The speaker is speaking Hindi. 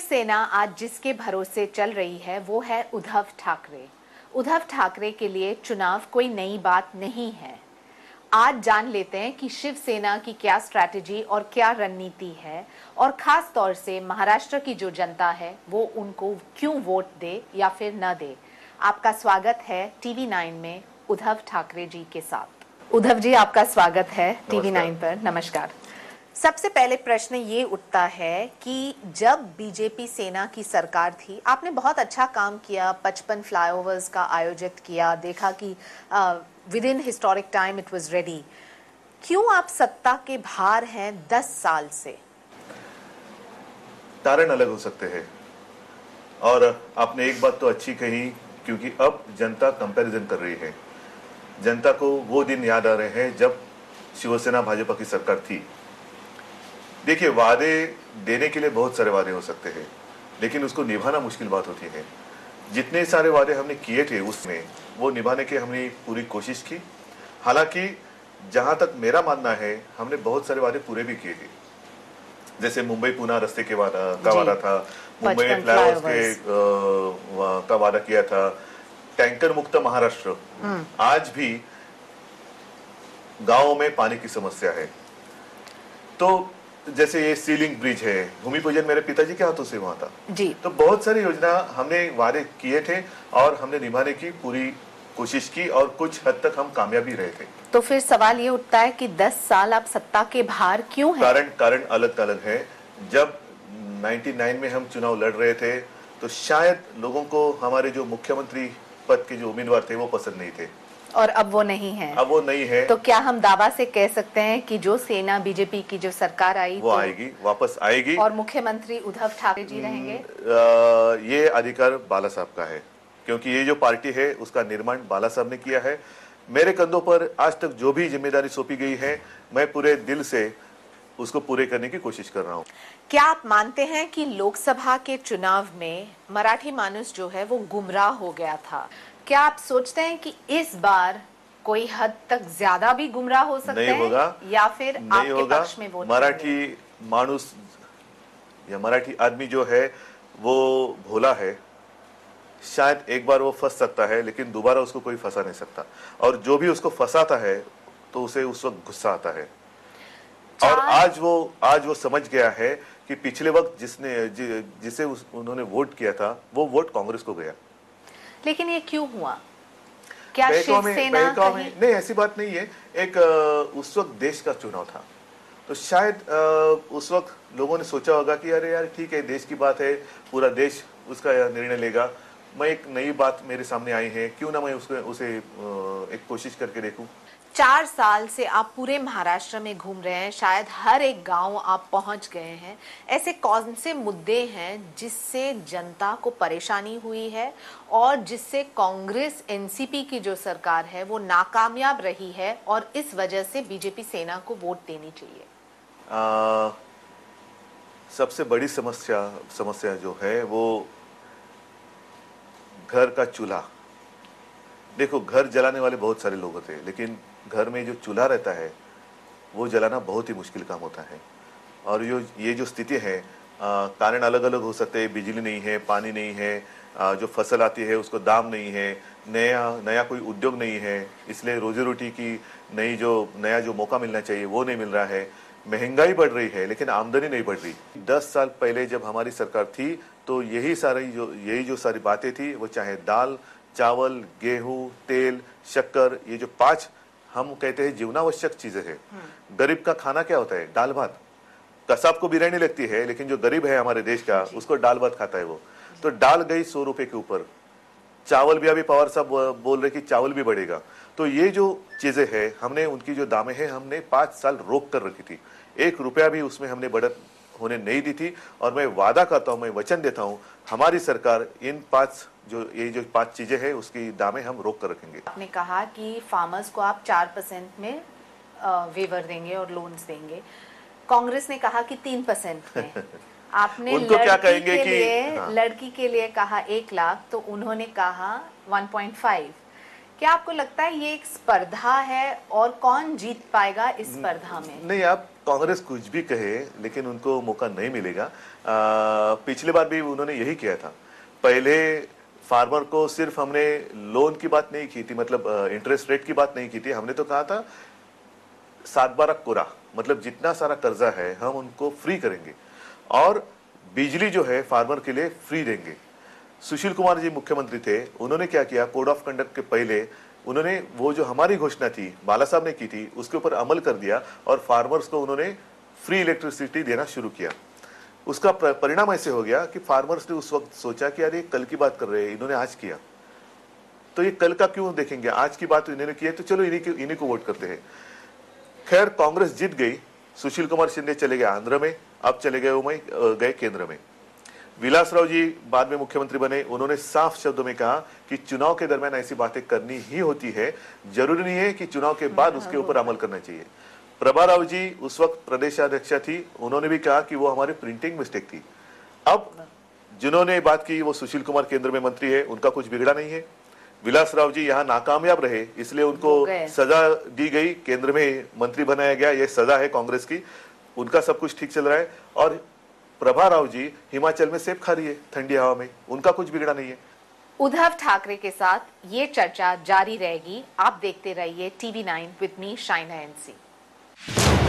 शिवसेना आज जिसके भरोसे चल रही है वो है उद्धव ठाकरे। उद्धव ठाकरे के लिए चुनाव कोई नई बात नहीं है। आज जान लेते हैं कि शिवसेना की क्या स्ट्रैटेजी और क्या रणनीति है, और खास तौर से महाराष्ट्र की जो जनता है वो उनको क्यों वोट दे या फिर न दे। आपका स्वागत है टीवी 9 में उद्धव ठाकरे जी के साथ। उद्धव जी, आपका स्वागत है टीवी 9 पर। नमस्कार। सबसे पहले प्रश्न ये उठता है कि जब बीजेपी सेना की सरकार थी, आपने बहुत अच्छा काम किया, 55 फ्लाईओवर्स का आयोजित किया, देखा कि with in historic time it was ready. क्यों आप सत्ता के बाहर हैं 10 साल से? कारण अलग हो सकते हैं, और आपने एक बात तो अच्छी कही, क्योंकि अब जनता कंपैरिजन कर रही है। जनता को वो दिन याद आ रहे हैं जब शिवसेना भाजपा की सरकार थी। देखिए, वादे देने के लिए बहुत सारे वादे हो सकते हैं, लेकिन उसको निभाना मुश्किल बात होती है। जितने सारे वादे हमने किए थे उसमें वो निभाने की हमने पूरी कोशिश की। हालांकि जहां तक मेरा मानना है, हमने बहुत सारे वादे पूरे भी किए थे। जैसे मुंबई पुणे रास्ते के का वादा था, मुंबई फ्लाईओवर्स का वादा किया था, टैंकर मुक्त महाराष्ट्र। आज भी गांवों में पानी की समस्या है। तो जैसे ये सीलिंग ब्रिज है, भूमि पूजन मेरे पिताजी के हाथों से हुआ था जी। तो बहुत सारी योजना हमने वादे किए थे और हमने निभाने की पूरी कोशिश की, और कुछ हद तक हम कामयाब भी रहे थे। तो फिर सवाल ये उठता है कि 10 साल आप सत्ता के बाहर क्यों हैं? कारण अलग अलग है। जब 99 में हम चुनाव लड़ रहे थे तो शायद लोगों को हमारे जो मुख्यमंत्री पद के जो उम्मीदवार थे वो पसंद नहीं थे, और अब वो नहीं है। अब वो नहीं है। तो क्या हम दावा से कह सकते हैं कि जो सेना बीजेपी की जो सरकार आई वो आएगी, वापस आएगी, और मुख्यमंत्री उद्धव ठाकरे जी रहेंगे? ये अधिकार बाला साहब का है, क्योंकि ये जो पार्टी है उसका निर्माण बाला साहब ने किया है। मेरे कंधों पर आज तक जो भी जिम्मेदारी सौंपी गई है, मैं पूरे दिल से उसको पूरे करने की कोशिश कर रहा हूँ। क्या आप मानते हैं कि लोकसभा के चुनाव में मराठी मानुस जो है वो गुमराह हो गया था? क्या आप सोचते हैं कि इस बार कोई हद तक ज्यादा भी गुमराह हो सकते हैं? होगा, या फिर नहीं आपके होगा। पक्ष में वोट मराठी मानुस या मराठी आदमी जो है वो भोला है। शायद एक बार वो फंस सकता है, लेकिन दोबारा उसको कोई फंसा नहीं सकता, और जो भी उसको फंसाता है तो उसे उस वक्त गुस्सा आता है। और आज वो समझ गया है कि पिछले वक्त जिसे उन्होंने वोट किया था वो वोट कांग्रेस को गया। लेकिन ये क्यों हुआ? क्या शिवसेना नहीं, ऐसी बात नहीं है। एक उस वक्त देश का चुनाव था, तो शायद उस वक्त लोगों ने सोचा होगा कि अरे यार ठीक है, देश की बात है, पूरा देश उसका निर्णय लेगा। मैं एक नई बात मेरे सामने आई है, क्यों ना मैं उसे एक कोशिश करके देखूं। 4 साल से आप पूरे महाराष्ट्र में घूम रहे हैं, शायद हर एक गांव आप पहुंच गए हैं। ऐसे कौन से मुद्दे हैं जिससे जनता को परेशानी हुई है और जिससे कांग्रेस एनसीपी की जो सरकार है वो नाकामयाब रही है, और इस वजह से बीजेपी सेना को वोट देनी चाहिए? सबसे बड़ी समस्या जो है वो घर का चूल्हा। देखो, घर जलाने वाले बहुत सारे लोग होते हैं, लेकिन घर में जो चूल्हा रहता है वो जलाना बहुत ही मुश्किल काम होता है। और ये जो स्थिति है, कारण अलग अलग हो सकते हैं। बिजली नहीं है, पानी नहीं है, जो फसल आती है उसको दाम नहीं है, नया कोई उद्योग नहीं है, इसलिए रोजी रोटी की नया जो मौका मिलना चाहिए वो नहीं मिल रहा है। महंगाई बढ़ रही है, लेकिन आमदनी नहीं बढ़ रही। 10 साल पहले जब हमारी सरकार थी तो यही जो सारी बातें थी, वो चाहे दाल, चावल, गेहूं, तेल, शक्कर, ये जो 5 हम कहते हैं जीवनावश्यक चीजें हैं। गरीब का खाना क्या होता है? दाल भात। कसाब को बिरयानी लगती है, लेकिन जो गरीब है हमारे देश का, उसको दाल भात खाता है वो। तो दाल गई 100 रुपए के ऊपर। चावल भी अभी पवार साहब बोल रहे कि चावल भी बढ़ेगा। तो ये जो चीजें हैं, हमने उनकी जो दामें हैं हमने 5 साल रोक कर रखी थी। 1 रुपया भी उसमें हमने बढ़त होने नहीं दी थी। और मैं वादा करता हूं, मैं वचन देता हूं, हमारी सरकार इन 5 चीजें हैं उसकी दामें हम रोक कर रखेंगे। आपने कहा कि फार्मर्स को आप 4% में वेवर देंगे और लोन्स देंगे। कांग्रेस ने कहा कि 3% में। आपने उनको क्या कहेंगे कि लड़की के लिए कहा 1 लाख, तो उन्होंने कहा 1.5। क्या आपको लगता है ये एक स्पर्धा है, और कौन जीत पाएगा इस स्पर्धा में? नहीं, आप कांग्रेस कुछ भी कहे लेकिन उनको मौका नहीं मिलेगा। पिछले बार भी उन्होंने यही किया था। पहले फार्मर को सिर्फ हमने लोन की बात नहीं की थी, मतलब इंटरेस्ट रेट की बात नहीं की थी, हमने तो कहा था 7/12 कोरा, मतलब जितना सारा कर्जा है हम उनको फ्री करेंगे और बिजली जो है फार्मर के लिए फ्री देंगे। सुशील कुमार जी मुख्यमंत्री थे, उन्होंने क्या किया, कोड ऑफ कंडक्ट के पहले उन्होंने वो जो हमारी घोषणा थी बाला साहब ने की थी उसके ऊपर अमल कर दिया और फार्मर्स को उन्होंने फ्री इलेक्ट्रिसिटी देना शुरू किया। उसका परिणाम ऐसे हो गया कि फार्मर्स ने उस वक्त सोचा कि यार ये कल की बात कर रहे हैं, इन्होंने आज किया तो ये कल का क्यों देखेंगे, आज की बात इन्होंने की है तो चलो इन्हीं को वोट करते हैं। खैर कांग्रेस जीत गई, सुशील कुमार शिंदे चले गए आंध्र में, अब चले गए केंद्र में। विलासराव जी बाद में मुख्यमंत्री बने, उन्होंने साफ शब्दों में कहा कि चुनाव के दरमियान ऐसी बातें करनी ही होती है, जरूरी नहीं है कि चुनाव के बाद उसके ऊपर अमल करना चाहिए। प्रभा राव जी उस वक्त प्रदेशाध्यक्षा थी, उन्होंने भी कहा कि वो हमारी प्रिंटिंग मिस्टेक थी। अब जिन्होंने बात की वो सुशील कुमार केंद्र में मंत्री है, उनका कुछ बिगड़ा नहीं है। विलासराव जी यहाँ नाकामयाब रहे इसलिए उनको सजा दी गई, केंद्र में मंत्री बनाया गया, ये सजा है कांग्रेस की, उनका सब कुछ ठीक चल रहा है। और प्रभा राव जी हिमाचल में सेब खा रही है ठंडी हवा में, उनका कुछ बिगड़ा नहीं है। उद्धव ठाकरे के साथ ये चर्चा जारी रहेगी। आप देखते रहिए TV9 with me Shaina NC।